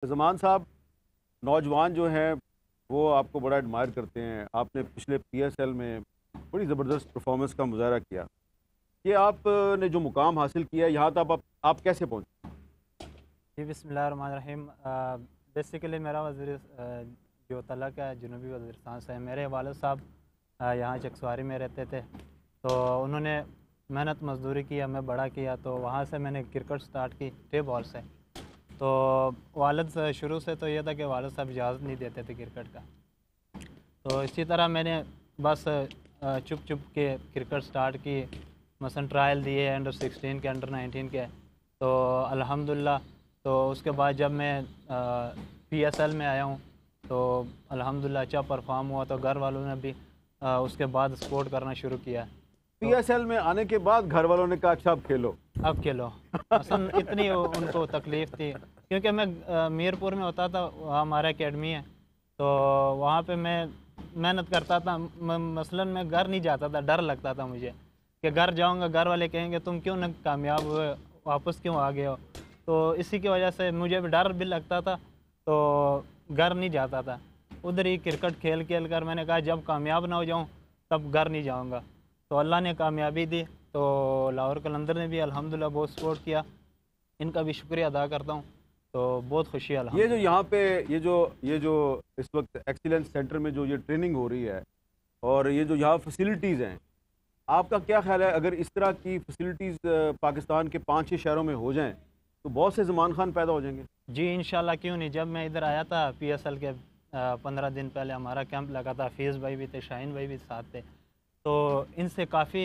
ज़मान साहब, नौजवान जो हैं वो आपको बड़ा एडमायर करते हैं। आपने पिछले पीएसएल में बड़ी ज़बरदस्त परफॉर्मेंस का मुज़ाहरा किया। ये आपने जो मुकाम हासिल किया है, यहाँ तक आप कैसे पहुँचे? जी बिस्मिल्लाहिर्रहमानिर्रहीम। बेसिकली मेरा जो तलक है जनूबी वज़ीरिस्तान से है। मेरे वालिद साहब यहाँ चकसवारी में रहते थे, तो उन्होंने मेहनत मज़दूरी की, हमें बड़ा किया। तो वहाँ से मैंने क्रिकेट स्टार्ट की टे बॉल से। तो वालिद से शुरू से तो ये था कि वालिद साहब इजाज़त नहीं देते थे क्रिकेट का। तो इसी तरह मैंने बस चुप चुप के क्रिकेट स्टार्ट की। मसलन ट्रायल दिए अंडर 16 के, अंडर 19 के। तो अल्हम्दुलिल्लाह, तो उसके बाद जब मैं पीएसएल में आया हूँ तो अल्हम्दुलिल्लाह अच्छा परफॉर्म हुआ। तो घर वालों ने भी उसके बाद सपोर्ट करना शुरू किया। तो पीएसएल में आने के बाद घर वालों ने कहा अच्छा अब खेलो। अब खेलो मसलन इतनी उनको तकलीफ़ थी, क्योंकि मैं मीरपुर में होता था, वहाँ हमारा एकेडमी है। तो वहाँ पे मैं मेहनत करता था। मसलन मैं घर नहीं जाता था, डर लगता था मुझे कि घर जाऊँगा घर वाले कहेंगे तुम क्यों न कामयाब हुए, वापस क्यों आ गए हो। तो इसी की वजह से मुझे भी डर भी लगता था, तो घर नहीं जाता था। उधर ही क्रिकेट खेल खेल कर मैंने कहा जब कामयाब ना हो जाऊँ तब घर नहीं जाऊँगा। तो अल्लाह ने कामयाबी दी। तो लाहौर कलंदर ने भी अल्हम्दुलिल्लाह बहुत सपोर्ट किया, इनका भी शुक्रिया अदा करता हूँ। तो बहुत खुशी है ये जो अल्हम्दुलिल्लाह। यहाँ पे ये जो इस वक्त एक्सीलेंस सेंटर में जो ये ट्रेनिंग हो रही है और ये जो यहाँ फैसिलिटीज़ हैं, आपका क्या ख्याल है अगर इस तरह की फैसिलिटीज़ पाकिस्तान के 5-6 शहरों में हो जाएँ तो बहुत से ज़मान खान पैदा हो जाएंगे? जी इंशाल्लाह, क्यों नहीं। जब मैं इधर आया था पीएसएल के 15 दिन पहले हमारा कैंप लगा था। हफीज़ भाई भी थे, शाहीन भाई भी साथ थे। तो इनसे काफ़ी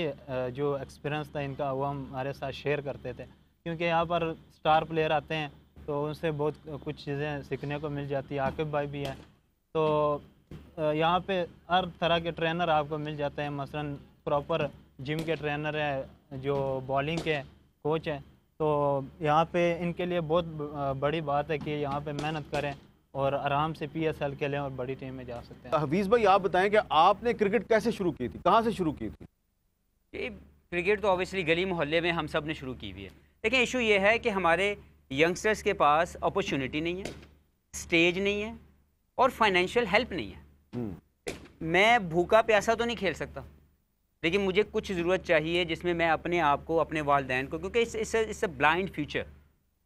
जो एक्सपीरियंस था इनका वो हम हमारे साथ शेयर करते थे, क्योंकि यहाँ पर स्टार प्लेयर आते हैं तो उनसे बहुत कुछ चीज़ें सीखने को मिल जाती है। आकिब भाई भी हैं। तो यहाँ पे हर तरह के ट्रेनर आपको मिल जाते हैं। मसलन प्रॉपर जिम के ट्रेनर हैं, जो बॉलिंग के कोच हैं। तो यहाँ पे इनके लिए बहुत बड़ी बात है कि यहाँ पे मेहनत करें और आराम से पीएसएल खेलें और बड़ी टीम में जा सकते हैं। हफीज़ भाई, आप बताएं कि आपने क्रिकेट कैसे शुरू की थी, कहाँ से शुरू की थी? ये क्रिकेट तो ऑब्वियसली गली मोहल्ले में हम सब ने शुरू की हुई है। लेकिन इशू ये है कि हमारे यंगस्टर्स के पास अपॉर्चुनिटी नहीं है, स्टेज नहीं है और फाइनेंशियल हेल्प नहीं है। मैं भूखा प्यासा तो नहीं खेल सकता, लेकिन मुझे कुछ ज़रूरत चाहिए जिसमें मैं अपने आप को, अपने वालिदैन को, क्योंकि इससे ब्लाइंड फ्यूचर।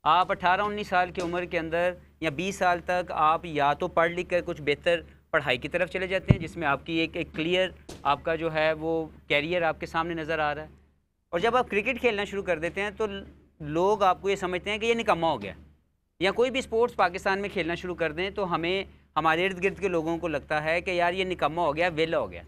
आप 18-19 साल की उम्र के अंदर या 20 साल तक आप या तो पढ़ लिख कर कुछ बेहतर पढ़ाई की तरफ चले जाते हैं, जिसमें आपकी एक क्लियर आपका जो है वो कैरियर आपके सामने नज़र आ रहा है। और जब आप क्रिकेट खेलना शुरू कर देते हैं तो लोग आपको ये समझते हैं कि ये निकम्मा हो गया। या कोई भी स्पोर्ट्स पाकिस्तान में खेलना शुरू कर दें तो हमें, हमारे इर्द गिर्द के लोगों को लगता है कि यार ये निकम्मा हो गया, वेला हो गया।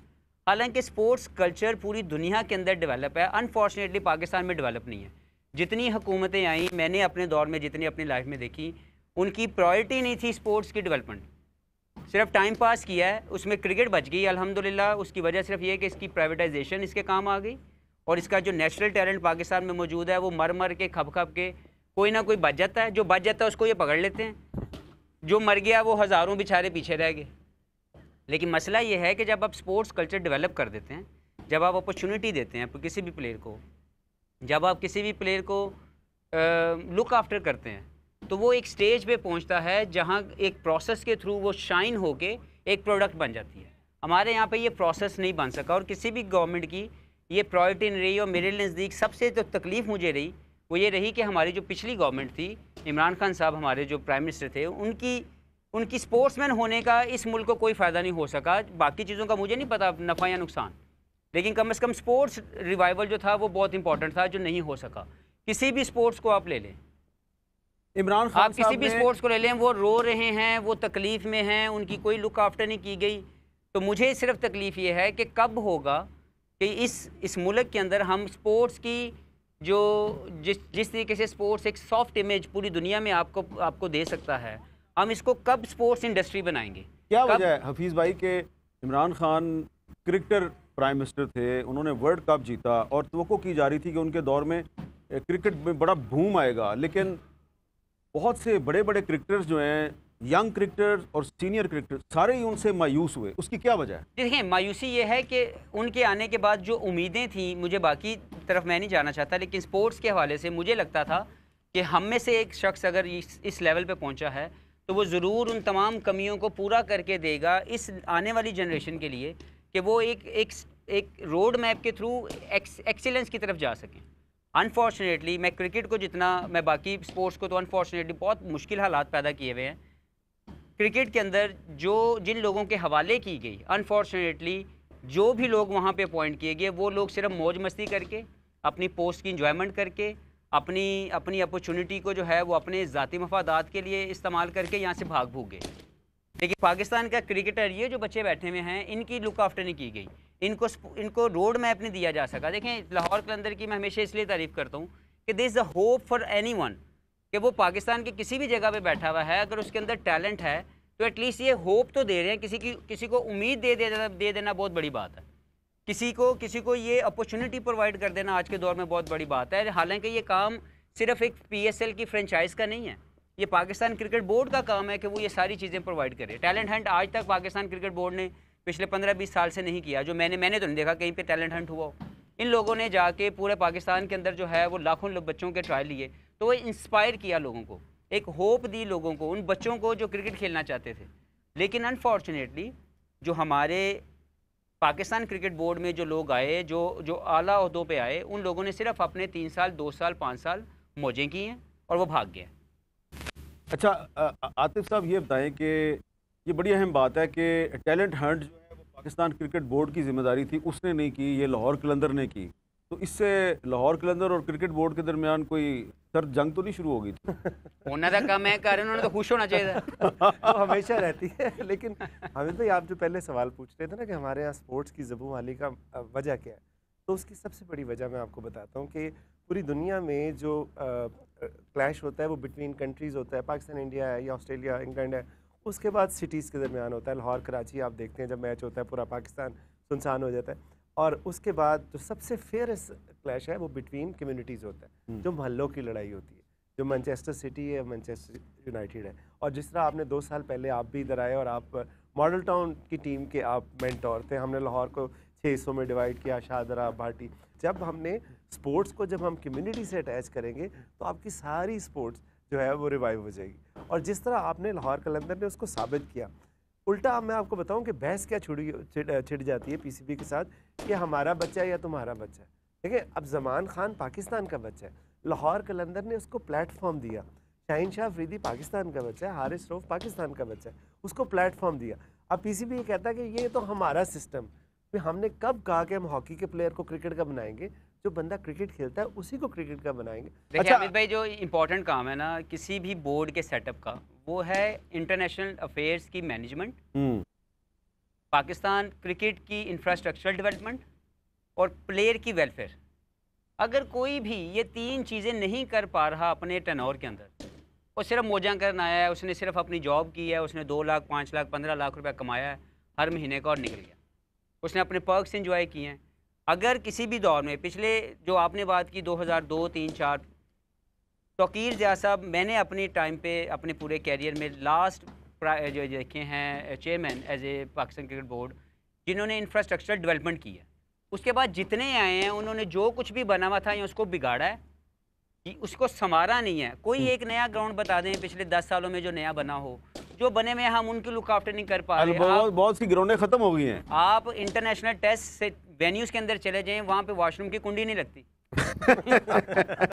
हालांकि स्पोर्ट्स कल्चर पूरी दुनिया के अंदर डेवलप है, अनफॉर्चुनेटली पाकिस्तान में डेवलप नहीं है। जितनी हुकूमतें आई, मैंने अपने दौर में जितनी अपनी लाइफ में देखी, उनकी प्रायोरिटी नहीं थी स्पोर्ट्स की डेवलपमेंट। सिर्फ टाइम पास किया है, उसमें क्रिकेट बच गई अल्हम्दुलिल्लाह। उसकी वजह सिर्फ ये है कि इसकी प्राइवेटाइजेशन इसके काम आ गई और इसका जो नेचुरल टैलेंट पाकिस्तान में मौजूद है वो मर मर के, खप खप के कोई ना कोई बच जाता है। जो बच जाता है उसको ये पकड़ लेते हैं, जो मर गया वो हज़ारों बेचारे पीछे रह गए। लेकिन मसला ये है कि जब आप स्पोर्ट्स कल्चर डेवलप कर देते हैं, जब आप अपॉर्चुनिटी देते हैं किसी भी प्लेयर को, जब आप किसी भी प्लेयर को लुक आफ्टर करते हैं, तो वो एक स्टेज पे पहुंचता है जहां एक प्रोसेस के थ्रू वो शाइन होके एक प्रोडक्ट बन जाती है। हमारे यहाँ पे ये प्रोसेस नहीं बन सका और किसी भी गवर्नमेंट की ये प्रायोरिटी नहीं रही। और मेरे नज़दीक सबसे तो तकलीफ़ मुझे रही वो ये रही कि हमारी जो पिछली गवर्नमेंट थी, इमरान खान साहब हमारे जो प्राइम मिनिस्टर थे, उनकी स्पोर्ट्समैन होने का इस मुल्क को कोई फ़ायदा नहीं हो सका। बाकी चीज़ों का मुझे नहीं पता नफ़ा या नुकसान, लेकिन कम से कम स्पोर्ट्स रिवाइवल जो था वो बहुत इंपॉर्टेंट था, जो नहीं हो सका। किसी भी स्पोर्ट्स को आप ले लें, इमरान खान आप किसी साहब भी ने स्पोर्ट्स को ले लें, वो रो रहे हैं, वो तकलीफ़ में हैं, उनकी कोई लुक आफ्टर नहीं की गई। तो मुझे सिर्फ तकलीफ़ ये है कि कब होगा कि इस मुल्क के अंदर हम स्पोर्ट्स की जो जिस तरीके से स्पोर्ट्स एक सॉफ्ट इमेज पूरी दुनिया में आपको दे सकता है, हम इसको कब स्पोर्ट्स इंडस्ट्री बनाएंगे? क्या कब? वजह है हफीज़ भाई के Imran Khan cricketer prime minister थे, उन्होंने वर्ल्ड कप जीता और तवक्को की जा रही थी कि उनके दौर में क्रिकेट में बड़ा बूम आएगा, लेकिन बहुत से बड़े बड़े क्रिकेटर्स जो हैं, यंग क्रिकेटर्स और सीनियर क्रिकेटर्स, सारे ही उनसे मायूस हुए। उसकी क्या वजह है? देखिए, मायूसी ये है कि उनके आने के बाद जो उम्मीदें थी, मुझे बाकी तरफ मैं नहीं जाना चाहता, लेकिन स्पोर्ट्स के हवाले से मुझे लगता था कि हम में से एक शख्स अगर इस लेवल पे पहुंचा है तो वो ज़रूर उन तमाम कमियों को पूरा करके देगा इस आने वाली जनरेशन के लिए कि वो एक रोड मैप के थ्रू एक्सीलेंस की तरफ जा सकें। अनफॉर्चुनेटली मैं क्रिकेट को जितना, मैं बाकी स्पोर्ट्स को तो अनफॉर्चुनेटली बहुत मुश्किल हालात पैदा किए हुए हैं। क्रिकेट के अंदर जिन लोगों के हवाले की गई, अनफॉर्चुनेटली जो भी लोग वहाँ पे अपॉइंट किए गए, वो लोग सिर्फ मौज मस्ती करके, अपनी पोस्ट की इंजॉयमेंट करके, अपनी अपॉर्चुनिटी को जो है वो अपने ज़ाती मफादात के लिए इस्तेमाल करके यहाँ से भाग भूग गए। लेकिन पाकिस्तान का क्रिकेटर, ये जो बच्चे बैठे हुए हैं, इनकी लुक आफ्टर नहीं की गई, इनको रोड मैप नहीं दिया जा सका। देखें, लाहौर कलंदर की मैं हमेशा इसलिए तारीफ़ करता हूँ कि there is a hope for anyone, कि वो पाकिस्तान के किसी भी जगह पे बैठा हुआ है, अगर उसके अंदर टैलेंट है तो एटलीस्ट ये होप तो दे रहे हैं। किसी को उम्मीद दे देना बहुत बड़ी बात है। किसी को ये अपॉर्चुनिटी प्रोवाइड कर देना आज के दौर में बहुत बड़ी बात है। हालांकि ये काम सिर्फ एक PSL की फ्रेंचाइज का नहीं है, ये पाकिस्तान क्रिकेट बोर्ड का काम है कि वो ये सारी चीज़ें प्रोवाइड करे। टैलेंट हंट आज तक पाकिस्तान क्रिकेट बोर्ड ने पिछले 15-20 साल से नहीं किया। जो मैंने तो नहीं देखा कहीं पे टैलेंट हंट हुआ हो। इन लोगों ने जाके पूरे पाकिस्तान के अंदर जो है वो लाखों बच्चों के ट्रायल लिए, तो वो इंस्पायर किया लोगों को, एक होप दी लोगों को, उन बच्चों को जो क्रिकेट खेलना चाहते थे। लेकिन अनफॉर्चुनेटली जो हमारे पाकिस्तान क्रिकेट बोर्ड में जो लोग आए, जो आला ओहदों पे आए, उन लोगों ने सिर्फ अपने 3 साल 2 साल 5 साल मौजें की हैं और वो भाग गए। अच्छा, आतिफ साहब ये बताएं कि ये बड़ी अहम बात है कि टैलेंट हंट जो है वो पाकिस्तान क्रिकेट बोर्ड की जिम्मेदारी थी, उसने नहीं की, ये लाहौर कलंदर ने की। तो इससे लाहौर कलंदर और क्रिकेट बोर्ड के दरमियान कोई सर्द जंग तो नहीं शुरू होगी? होना था कम है कर, उन्होंने तो खुश होना चाहिए था। तो हमेशा रहती है। लेकिन हामिद भाई, आप जो पहले सवाल पूछ रहे थे ना कि हमारे यहाँ स्पोर्ट्स की ज़बूहाली का वजह क्या है, तो उसकी सबसे बड़ी वजह मैं आपको बताता हूँ कि पूरी दुनिया में जो क्लैश होता है वो बिटवीन कंट्रीज़ होता है। पाकिस्तान इंडिया है या ऑस्ट्रेलिया इंग्लैंड है, उसके बाद सिटीज़ के दरमियान होता है। लाहौर कराची आप देखते हैं जब मैच होता है पूरा पाकिस्तान सुनसान हो जाता है। और उसके बाद जो सबसे फेयरेस्ट क्लैश है वो बिटवीन कम्युनिटीज़ होता है, जो मोहल्लों की लड़ाई होती है, जो मैनचेस्टर सिटी है, मैनचेस्टर यूनाइटेड है। और जिस तरह आपने 2 साल पहले आप भी इधर आए और आप मॉडल टाउन की टीम के आप मेंटोर थे। हमने लाहौर को 6 हिस्सों में डिवाइड किया, शाहदरा, भाटी। जब हमने स्पोर्ट्स को जब हम कम्युनिटी से अटैच करेंगे तो आपकी सारी स्पोर्ट्स जो है वो रिवाइव हो जाएगी। और जिस तरह आपने लाहौर कलंदर ने उसको साबित किया, उल्टा मैं आपको बताऊं कि बहस क्या छिड़ जाती है PCB के साथ कि हमारा बच्चा है या तुम्हारा बच्चा है। देखिए, अब जमान खान पाकिस्तान का बच्चा है, लाहौर कलंदर ने उसको प्लेटफॉर्म दिया। शाहीन शाह अफरीदी पाकिस्तान का बच्चा है, हारिस रऊफ पाकिस्तान का बच्चा है, उसको प्लेटफॉर्म दिया। अब PCB ये कहता है कि ये तो हमारा सिस्टम। फिर हमने कब कहा कि हम हॉकी के प्लेयर को क्रिकेट का बनाएंगे? जो बंदा क्रिकेट खेलता है उसी को क्रिकेट का बनाएंगे। देखिए अमित भाई, जो इम्पोर्टेंट काम है ना किसी भी बोर्ड के सेटअप का, वो है इंटरनेशनल अफेयर्स की मैनेजमेंट, पाकिस्तान क्रिकेट की इंफ्रास्ट्रक्चरल डेवलपमेंट और प्लेयर की वेलफेयर। अगर कोई भी ये 3 चीज़ें नहीं कर पा रहा अपने टेनोर के अंदर, और सिर्फ मौजां करना आया है, उसने सिर्फ अपनी जॉब की है, उसने 2 लाख 5 लाख 15 लाख रुपया कमाया है हर महीने का और निकल गया, उसने अपने पर्क्स एंजॉय किए हैं। अगर किसी भी दौर में पिछले जो आपने बात की 2002, 3, 4, तौकीर ज़िया साहब, मैंने अपनी टाइम पे अपने पूरे कैरियर में लास्ट जो देखे हैं chairman as a Pakistan cricket board, जिन्होंने इंफ्रास्ट्रक्चर डेवलपमेंट की है। उसके बाद जितने आए हैं उन्होंने जो कुछ भी बना हुआ था या उसको बिगाड़ा है, कि उसको संवारा नहीं है। कोई एक नया ग्राउंड बता दें पिछले 10 सालों में जो नया बना हो, जो बने में हम उनकी लुक आफ्टर नहीं कर पा रहे। बहुत सी ग्राउंडें खत्म हो गई हैं। आप इंटरनेशनल टेस्ट से वेन्यूज़ के अंदर चले जाएं, वहाँ पे वॉशरूम की कुंडी नहीं लगती।